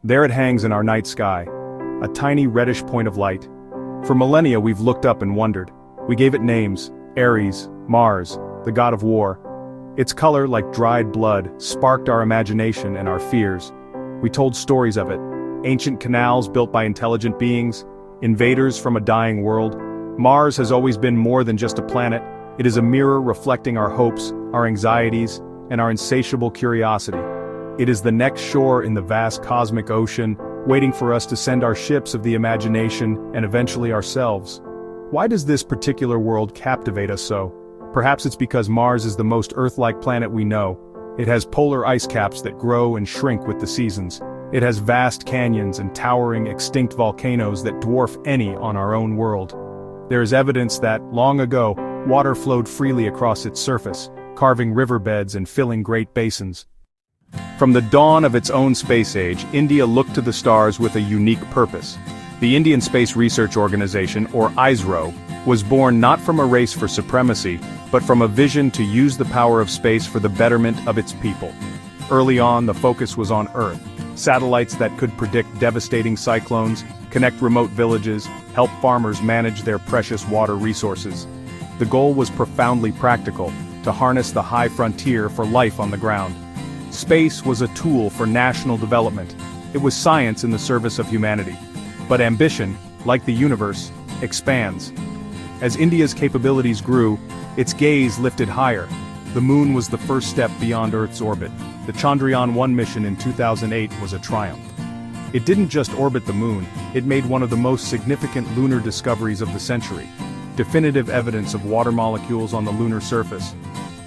There it hangs in our night sky, a tiny reddish point of light. For millennia we've looked up and wondered. We gave it names: Ares, Mars, the god of war. Its color, like dried blood, sparked our imagination and our fears. We told stories of it: ancient canals built by intelligent beings, invaders from a dying world. Mars has always been more than just a planet. It is a mirror reflecting our hopes, our anxieties, and our insatiable curiosity. It is the next shore in the vast cosmic ocean, waiting for us to send our ships of the imagination and eventually ourselves. Why does this particular world captivate us so? Perhaps it's because Mars is the most Earth-like planet we know. It has polar ice caps that grow and shrink with the seasons. It has vast canyons and towering extinct volcanoes that dwarf any on our own world. There is evidence that, long ago, water flowed freely across its surface, carving riverbeds and filling great basins. From the dawn of its own space age, India looked to the stars with a unique purpose. The Indian Space Research Organization, or ISRO, was born not from a race for supremacy, but from a vision to use the power of space for the betterment of its people. Early on, the focus was on Earth. Satellites that could predict devastating cyclones, connect remote villages, help farmers manage their precious water resources. The goal was profoundly practical: to harness the high frontier for life on the ground. Space was a tool for national development. It was science in the service of humanity. But ambition, like the universe, expands. As India's capabilities grew, its gaze lifted higher. The moon was the first step beyond Earth's orbit. The Chandrayaan-1 mission in 2008 was a triumph. It didn't just orbit the moon, it made one of the most significant lunar discoveries of the century: definitive evidence of water molecules on the lunar surface.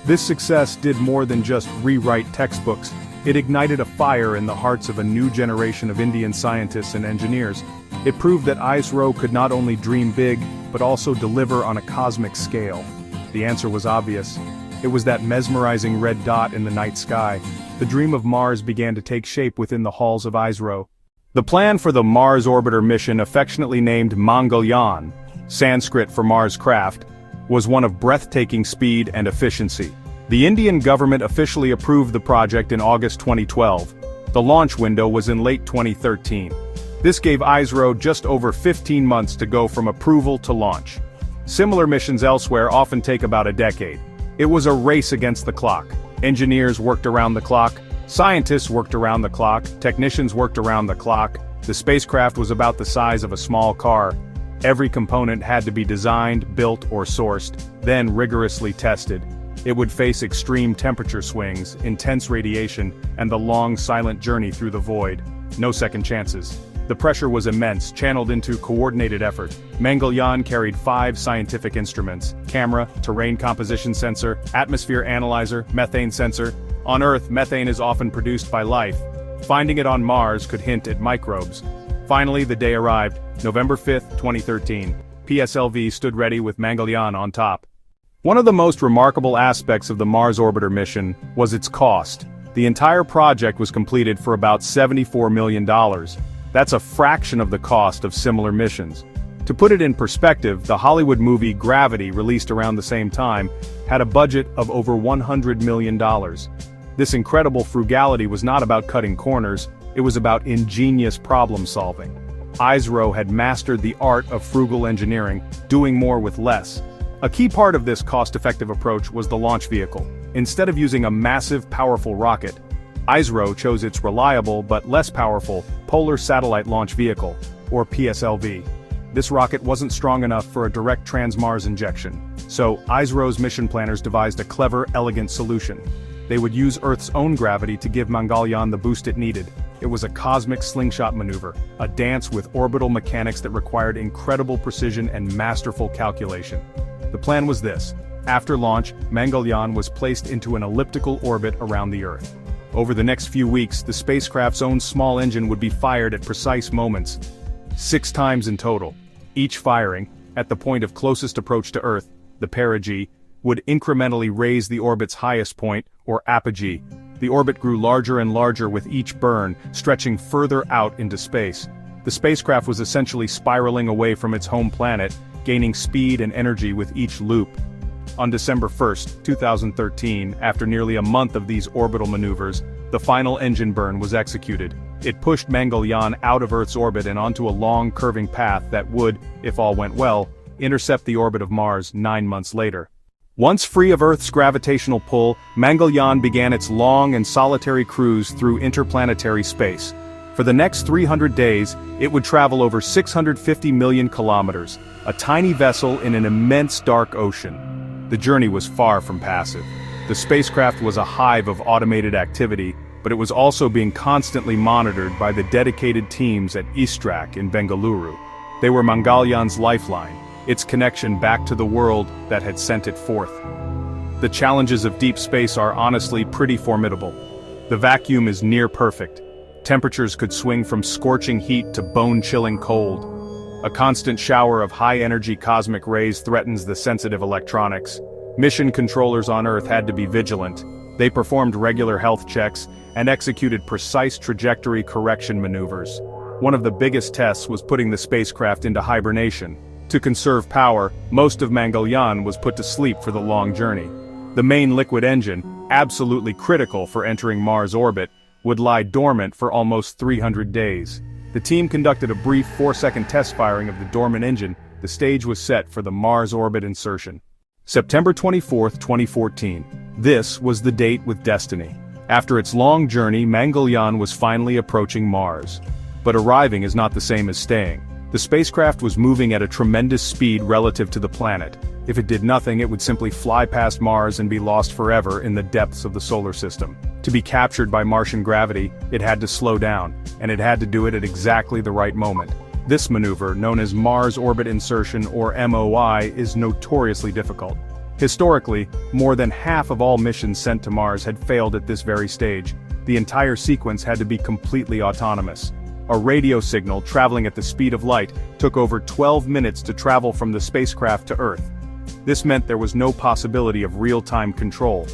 This success did more than just rewrite textbooks. It ignited a fire in the hearts of a new generation of Indian scientists and engineers. It proved that ISRO could not only dream big, but also deliver on a cosmic scale. The answer was obvious. It was that mesmerizing red dot in the night sky. The dream of Mars began to take shape within the halls of ISRO. The plan for the Mars orbiter mission, affectionately named Mangalyaan, Sanskrit for Mars craft, was one of breathtaking speed and efficiency. The Indian government officially approved the project in August 2012. The launch window was in late 2013. This gave ISRO just over 15 months to go from approval to launch. Similar missions elsewhere often take about a decade. It was a race against the clock. Engineers worked around the clock, scientists worked around the clock, technicians worked around the clock. The spacecraft was about the size of a small car. Every component had to be designed, built, or sourced, then rigorously tested. It would face extreme temperature swings, intense radiation, and the long, silent journey through the void. No second chances. The pressure was immense, channeled into coordinated effort. Mangalyaan carried 5 scientific instruments: camera, terrain composition sensor, atmosphere analyzer, methane sensor. On Earth, methane is often produced by life. Finding it on Mars could hint at microbes. Finally, the day arrived, November 5, 2013. PSLV stood ready with Mangalyaan on top. One of the most remarkable aspects of the Mars orbiter mission was its cost. The entire project was completed for about $74 million. That's a fraction of the cost of similar missions. To put it in perspective, the Hollywood movie Gravity, released around the same time, had a budget of over $100 million. This incredible frugality was not about cutting corners, it was about ingenious problem-solving. ISRO had mastered the art of frugal engineering, doing more with less. A key part of this cost-effective approach was the launch vehicle. Instead of using a massive, powerful rocket, ISRO chose its reliable but less powerful Polar Satellite Launch Vehicle, or PSLV. This rocket wasn't strong enough for a direct trans-Mars injection, so ISRO's mission planners devised a clever, elegant solution. They would use Earth's own gravity to give Mangalyaan the boost it needed. It was a cosmic slingshot maneuver, a dance with orbital mechanics that required incredible precision and masterful calculation. The plan was this: after launch, Mangalyaan was placed into an elliptical orbit around the Earth. Over the next few weeks, the spacecraft's own small engine would be fired at precise moments, 6 times in total. Each firing, at the point of closest approach to Earth, the perigee, would incrementally raise the orbit's highest point, or apogee. The orbit grew larger and larger with each burn, stretching further out into space. The spacecraft was essentially spiraling away from its home planet, gaining speed and energy with each loop. On December 1, 2013, after nearly a month of these orbital maneuvers, the final engine burn was executed. It pushed Mangalyaan out of Earth's orbit and onto a long, curving path that would, if all went well, intercept the orbit of Mars 9 months later. Once free of Earth's gravitational pull, Mangalyaan began its long and solitary cruise through interplanetary space. For the next 300 days, it would travel over 650 million kilometers, a tiny vessel in an immense dark ocean. The journey was far from passive. The spacecraft was a hive of automated activity, but it was also being constantly monitored by the dedicated teams at ISRO in Bengaluru. They were Mangalyaan's lifeline, its connection back to the world that had sent it forth. The challenges of deep space are honestly pretty formidable. The vacuum is near perfect. Temperatures could swing from scorching heat to bone-chilling cold. A constant shower of high-energy cosmic rays threatens the sensitive electronics. Mission controllers on Earth had to be vigilant. They performed regular health checks and executed precise trajectory correction maneuvers. One of the biggest tests was putting the spacecraft into hibernation. To conserve power, most of Mangalyaan was put to sleep for the long journey. The main liquid engine, absolutely critical for entering Mars orbit, would lie dormant for almost 300 days. The team conducted a brief 4-second test firing of the dormant engine. The stage was set for the Mars orbit insertion. September 24, 2014. This was the date with destiny. After its long journey, Mangalyaan was finally approaching Mars. But arriving is not the same as staying. The spacecraft was moving at a tremendous speed relative to the planet. If it did nothing, it would simply fly past Mars and be lost forever in the depths of the solar system. To be captured by Martian gravity, it had to slow down, and it had to do it at exactly the right moment. This maneuver, known as Mars Orbit Insertion or MOI, is notoriously difficult. Historically, more than half of all missions sent to Mars had failed at this very stage. The entire sequence had to be completely autonomous. A radio signal traveling at the speed of light took over 12 minutes to travel from the spacecraft to Earth. This meant there was no possibility of real-time control.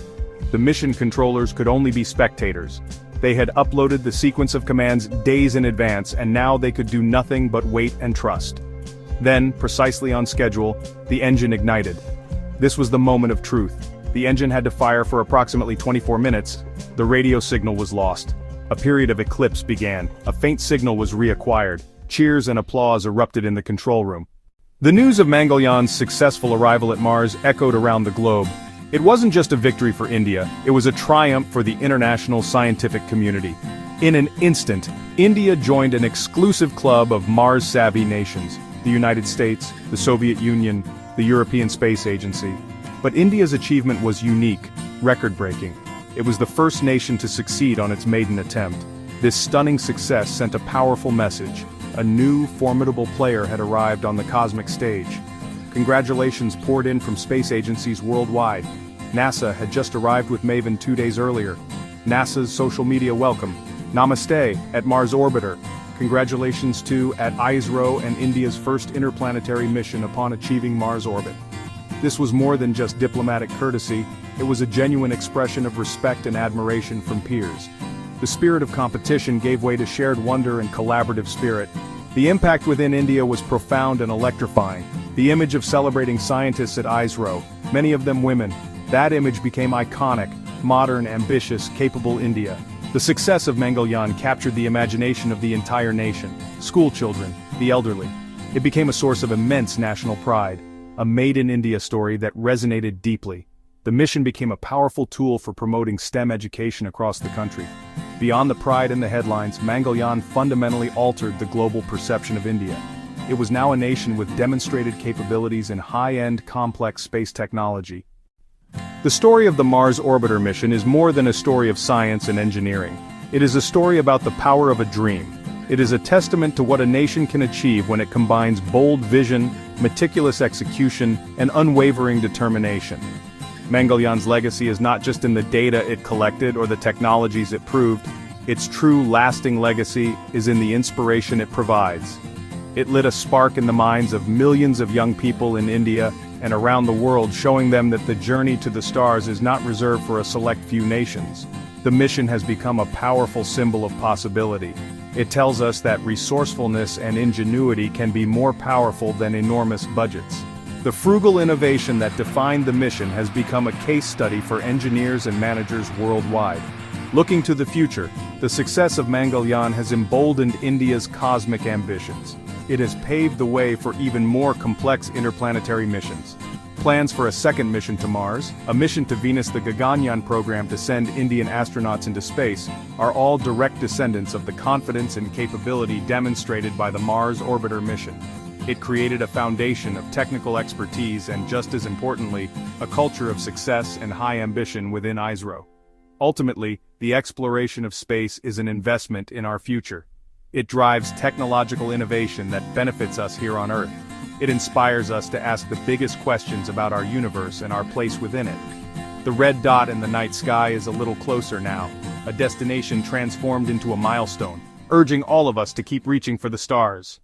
The mission controllers could only be spectators. They had uploaded the sequence of commands days in advance, and now they could do nothing but wait and trust. Then, precisely on schedule, the engine ignited. This was the moment of truth. The engine had to fire for approximately 24 minutes. The radio signal was lost. A period of eclipse began. A faint signal was reacquired. Cheers and applause erupted in the control room. The news of Mangalyaan's successful arrival at Mars echoed around the globe. It wasn't just a victory for India, it was a triumph for the international scientific community. In an instant, India joined an exclusive club of Mars-savvy nations, the United States, the Soviet Union, the European Space Agency. But India's achievement was unique, record-breaking. It was the first nation to succeed on its maiden attempt. This stunning success sent a powerful message. A new, formidable player had arrived on the cosmic stage. Congratulations poured in from space agencies worldwide. NASA had just arrived with Maven 2 days earlier. NASA's social media welcome. Namaste at Mars Orbiter. Congratulations to at ISRO and India's first interplanetary mission upon achieving Mars orbit. This was more than just diplomatic courtesy, it was a genuine expression of respect and admiration from peers. The spirit of competition gave way to shared wonder and collaborative spirit. The impact within India was profound and electrifying. The image of celebrating scientists at ISRO, many of them women, that image became iconic, modern, ambitious, capable India. The success of Mangalyaan captured the imagination of the entire nation, school children, the elderly. It became a source of immense national pride, a made-in-India story that resonated deeply. The mission became a powerful tool for promoting STEM education across the country. Beyond the pride in the headlines, Mangalyaan fundamentally altered the global perception of India. It was now a nation with demonstrated capabilities in high-end, complex space technology. The story of the Mars Orbiter mission is more than a story of science and engineering. It is a story about the power of a dream. It is a testament to what a nation can achieve when it combines bold vision, meticulous execution, and unwavering determination. Mangalyaan's legacy is not just in the data it collected or the technologies it proved. Its true lasting legacy is in the inspiration it provides. It lit a spark in the minds of millions of young people in India and around the world, showing them that the journey to the stars is not reserved for a select few nations. The mission has become a powerful symbol of possibility. It tells us that resourcefulness and ingenuity can be more powerful than enormous budgets. The frugal innovation that defined the mission has become a case study for engineers and managers worldwide. Looking to the future, the success of Mangalyaan has emboldened India's cosmic ambitions. It has paved the way for even more complex interplanetary missions. Plans for a second mission to Mars, a mission to Venus, the Gaganyaan program to send Indian astronauts into space, are all direct descendants of the confidence and capability demonstrated by the Mars Orbiter mission. It created a foundation of technical expertise and, just as importantly, a culture of success and high ambition within ISRO. Ultimately, the exploration of space is an investment in our future. It drives technological innovation that benefits us here on Earth. It inspires us to ask the biggest questions about our universe and our place within it. The red dot in the night sky is a little closer now, a destination transformed into a milestone, urging all of us to keep reaching for the stars.